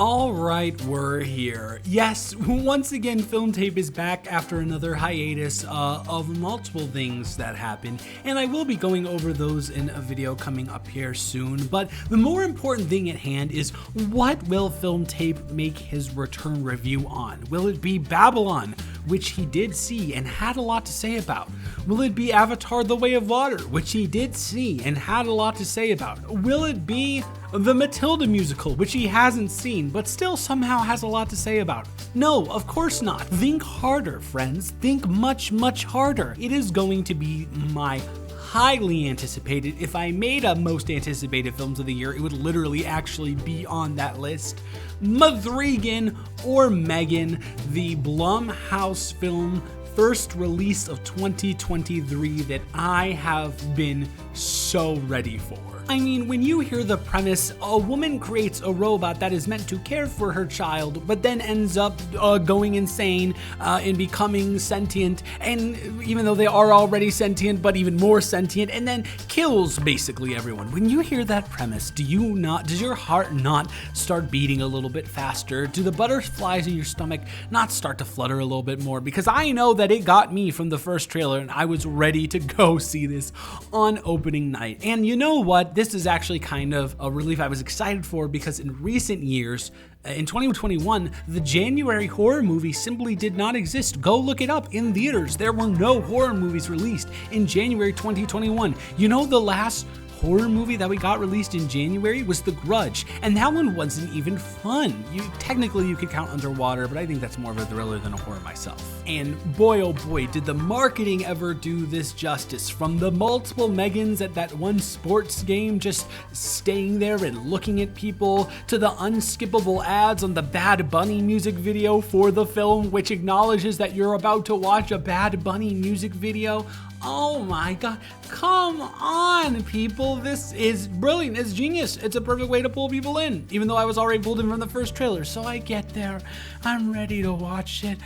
All right, we're here. Yes, once again, Film Tape is back after another hiatus of multiple things that happened, and I will be going over those in a video coming up here soon. But the more important thing at hand is, what will Film Tape make his return review on? Will it be Babylon, which he did see and had a lot to say about? Will it be Avatar: The Way of Water, which he did see and had a lot to say about? Will it be the Matilda musical, which he hasn't seen, but still somehow has a lot to say about? No, of course not. Think harder, friends. Think much, much harder. It is going to be my highly anticipated, if I made a most anticipated films of the year, it would literally actually be on that list. M3GAN or M3GAN, the Blumhouse film first release of 2023 that I have been so ready for. I mean, when you hear the premise, a woman creates a robot that is meant to care for her child, but then ends up going insane and becoming sentient, and even though they are already sentient, but even more sentient, and then kills basically everyone. When you hear that premise, does your heart not start beating a little bit faster? Do the butterflies in your stomach not start to flutter a little bit more? Because I know that it got me from the first trailer, and I was ready to go see this on opening night. And you know what? This is actually kind of a relief I was excited for, because in recent years, in 2021, the January horror movie simply did not exist. Go look it up in theaters. There were no horror movies released in January 2021. You know, the last horror movie that we got released in January was The Grudge, and that one wasn't even fun. Technically you could count Underwater, but I think that's more of a thriller than a horror myself. And boy oh boy, did the marketing ever do this justice. From the multiple M3GANs at that one sports game just staying there and looking at people, to the unskippable ads on the Bad Bunny music video for the film, which acknowledges that you're about to watch a Bad Bunny music video. Oh my god, come on, people. This is brilliant. It's genius. It's a perfect way to pull people in, even though I was already pulled in from the first trailer. So I get there, I'm ready to watch it,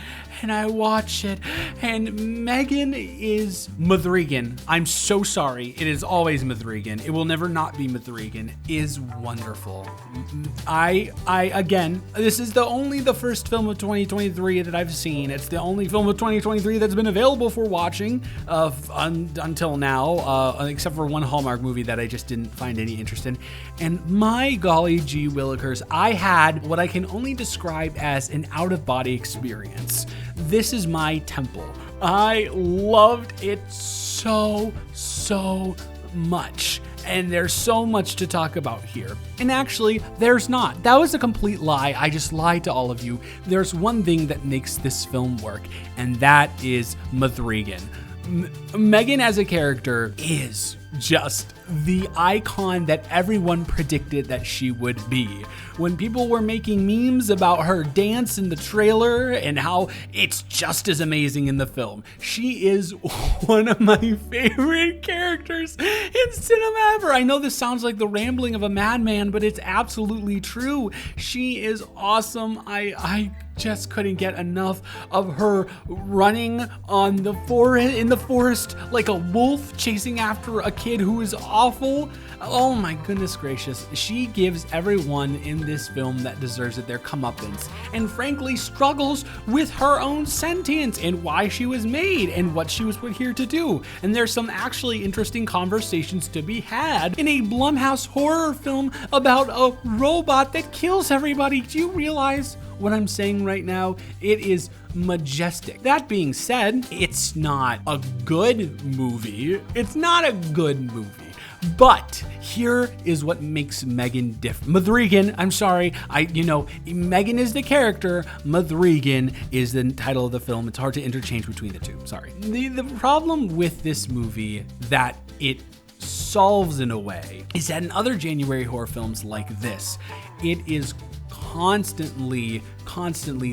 and I watch it, and M3GAN is M3GAN. I'm so sorry. It is always M3GAN. It will never not be M3GAN. Is wonderful. Again, this is only the first film of 2023 that I've seen. It's the only film of 2023 that's been available for watching until now, except for one Hallmark movie that I just didn't find any interest in. And my golly gee willikers, I had what I can only describe as an out-of-body experience. This is my temple. I loved it so much. And there's so much to talk about here. And actually, there's not. That was a complete lie. I just lied to all of you. There's one thing that makes this film work, and that is M3GAN. M3GAN as a character is just the icon that everyone predicted that she would be. When people were making memes about her dance in the trailer and how it's just as amazing in the film, she is one of my favorite characters in cinema ever. I know this sounds like the rambling of a madman, but it's absolutely true. She is awesome. I just couldn't get enough of her running on in the forest like a wolf chasing after a kid who is awful. Oh my goodness gracious. She gives everyone in this film that deserves it their comeuppance, and frankly struggles with her own sentience and why she was made and what she was put here to do. And there's some actually interesting conversations to be had in a Blumhouse horror film about a robot that kills everybody. Do you realize what I'm saying right now? It is majestic. That being said, it's not a good movie. It's not a good movie. But here is what makes M3GAN different. M3GAN, I'm sorry, M3GAN is the character, M3GAN is the title of the film. It's hard to interchange between the two, sorry. The problem with this movie that it solves in a way is that in other January horror films like this, it is constantly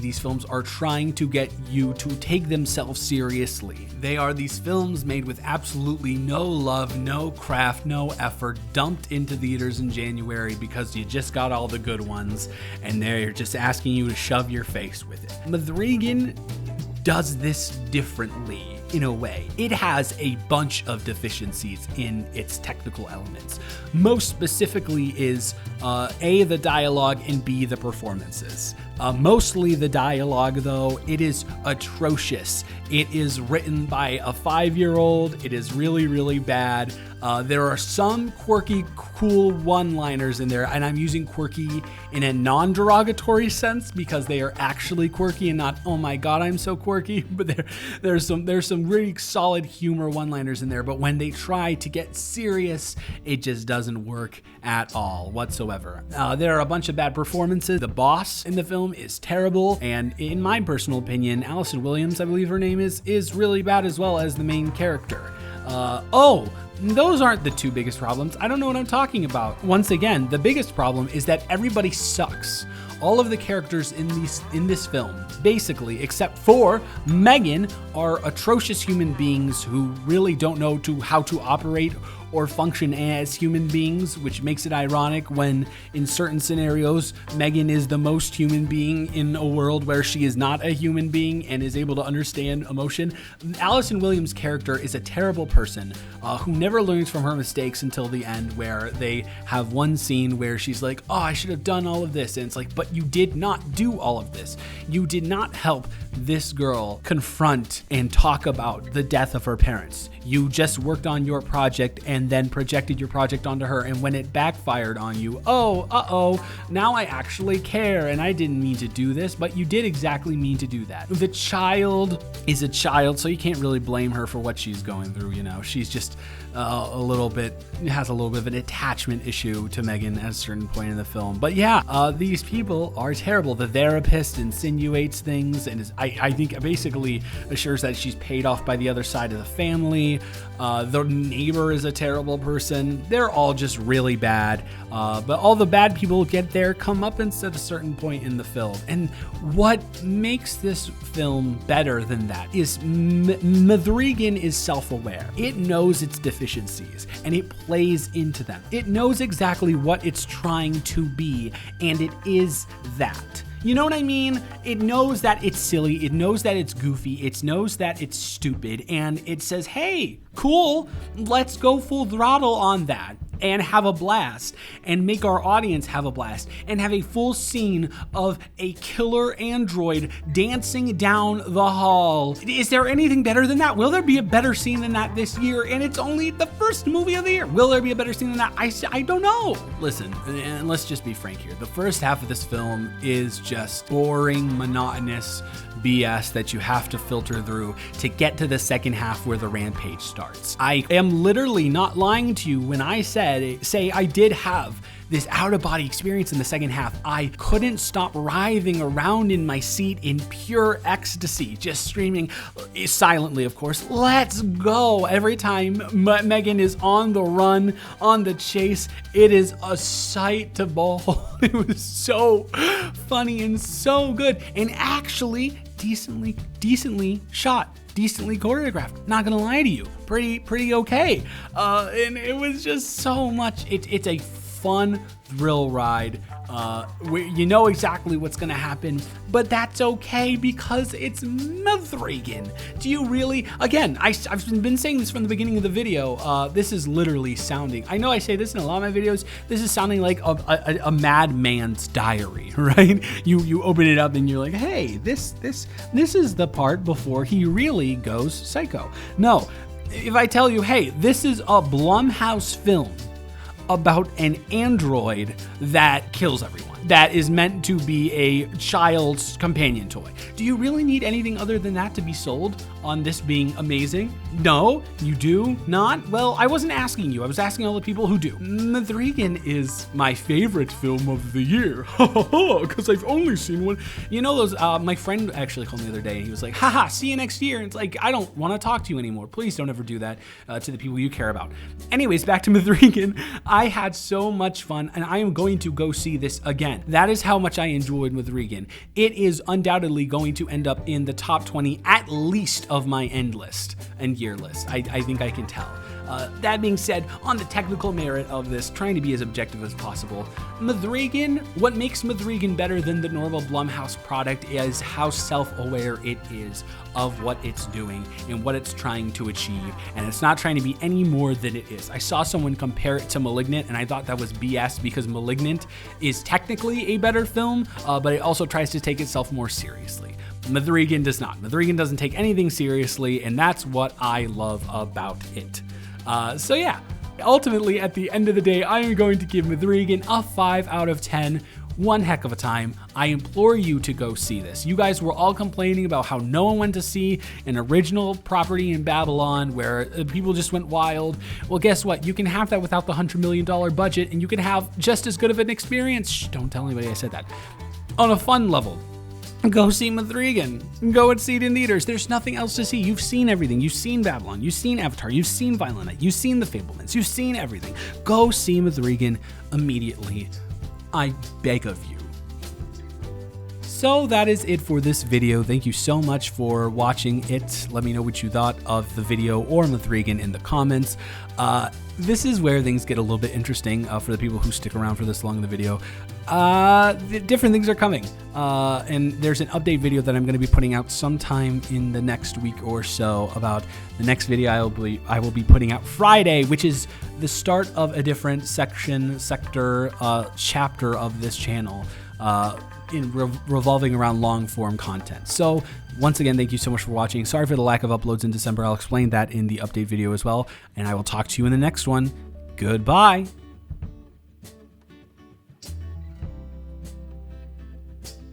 these films are trying to get you to take themselves seriously. They are these films made with absolutely no love, no craft, no effort, dumped into theaters in January because you just got all the good ones and they're just asking you to shove your face with it. M3GAN does this differently. in a way. It has a bunch of deficiencies in its technical elements. Most specifically is A, the dialogue, and B, the performances. Mostly the dialogue, though, it is atrocious. It is written by a 5-year-old. It is really, really bad. There are some quirky, cool one-liners in there, and I'm using quirky in a non-derogatory sense because they are actually quirky and not, oh my god, I'm so quirky. But there's some really solid humor one-liners in there. But when they try to get serious, it just doesn't work at all whatsoever. There are a bunch of bad performances. The boss in the film is terrible, and in my personal opinion, Allison Williams, I believe her name is really bad as well as the main character. Those aren't the two biggest problems. I don't know what I'm talking about. Once again, the biggest problem is that everybody sucks. All of the characters in this film, basically, except for M3GAN, are atrocious human beings who really don't know how to operate or function as human beings, which makes it ironic when in certain scenarios, M3GAN is the most human being in a world where she is not a human being and is able to understand emotion. Allison Williams' character is a terrible person who never learns from her mistakes until the end, where they have one scene where she's like, oh, I should have done all of this. And it's like, but you did not do all of this. You did not help this girl confront and talk about the death of her parents. You just worked on your project and then projected your project onto her, and when it backfired on you, now I actually care and I didn't mean to do this, but you did exactly mean to do that. The child is a child, so you can't really blame her for what she's going through, you know. She's just has a little bit of an attachment issue to M3GAN at a certain point in the film. But yeah, these people are terrible. The therapist insinuates things and I think basically assures that she's paid off by the other side of the family. The neighbor is a terrible person. They're all just really bad. But all the bad people get their comeuppance at a certain point in the film. And what makes this film better than that is M3GAN is self-aware. It knows its deficiencies and it plays into them. It knows exactly what it's trying to be, and it is that. You know what I mean? It knows that it's silly, it knows that it's goofy, it knows that it's stupid, and it says, hey, cool, let's go full throttle on that and have a blast and make our audience have a blast and have a full scene of a killer android dancing down the hall. Is there anything better than that? Will there be a better scene than that this year? And it's only the first movie of the year. Will there be a better scene than that? I don't know. Listen, and let's just be frank here. The first half of this film is just boring, monotonous BS that you have to filter through to get to the second half where the rampage starts. I am literally not lying to you when I say I did have this out-of-body experience in the second half. I couldn't stop writhing around in my seat in pure ecstasy, just screaming silently, of course, let's go. Every time M3GAN is on the run, on the chase, it is a sight to behold. It was so funny and so good, and actually decently shot, decently choreographed. Not gonna lie to you, pretty okay. And it was just so much. It's a fun thrill ride. You know exactly what's gonna happen, but that's okay because it's M3GAN. Do you really? Again, I've been saying this from the beginning of the video. This is literally sounding, I know I say this in a lot of my videos, this is sounding like a madman's diary, right? You open it up and you're like, hey, this is the part before he really goes psycho. No, if I tell you, hey, this is a Blumhouse film about an android that kills everyone, that is meant to be a child's companion toy. Do you really need anything other than that to be sold on this being amazing? No, you do not? Well, I wasn't asking you. I was asking all the people who do. M3GAN is my favorite film of the year. Because I've only seen one. You know those, my friend actually called me the other day and he was like, haha, see you next year. And it's like, I don't want to talk to you anymore. Please don't ever do that to the people you care about. Anyways, back to M3GAN. I had so much fun and I am going to go see this again. That is how much I enjoyed M3GAN. It is undoubtedly going to end up in the top 20 at least of my end list and year list. I think I can tell. That being said, on the technical merit of this, trying to be as objective as possible, M3GAN, what makes M3GAN better than the normal Blumhouse product is how self-aware it is of what it's doing and what it's trying to achieve, and it's not trying to be any more than it is. I saw someone compare it to Malignant, and I thought that was BS because Malignant is technically a better film, but it also tries to take itself more seriously. M3GAN does not. M3GAN doesn't take anything seriously, and that's what I love about it. So yeah, ultimately at the end of the day, I am going to give M3GAN a 5 out of 10. One heck of a time. I implore you to go see this. You guys were all complaining about how no one went to see an original property in Babylon where people just went wild. Well, guess what? You can have that without the $100 million budget, and you can have just as good of an experience. Shh, don't tell anybody I said that. On a fun level. Go see M3GAN. Go and see it in theaters. There's nothing else to see. You've seen everything. You've seen Babylon. You've seen Avatar. You've seen Violent Night. You've seen The Fablemans. You've seen everything. Go see M3GAN immediately. I beg of you. So that is it for this video. Thank you so much for watching it. Let me know what you thought of the video or M3GAN in the comments. This is where things get a little bit interesting for the people who stick around for this long in the video. Different things are coming, and there's an update video that I'm going to be putting out sometime in the next week or so about the next video I will be putting out Friday, which is the start of a different sector, chapter of this channel, revolving around long form content. So once again, thank you so much for watching. Sorry for the lack of uploads in December. I'll explain that in the update video as well, and I will talk to you in the next one. Goodbye.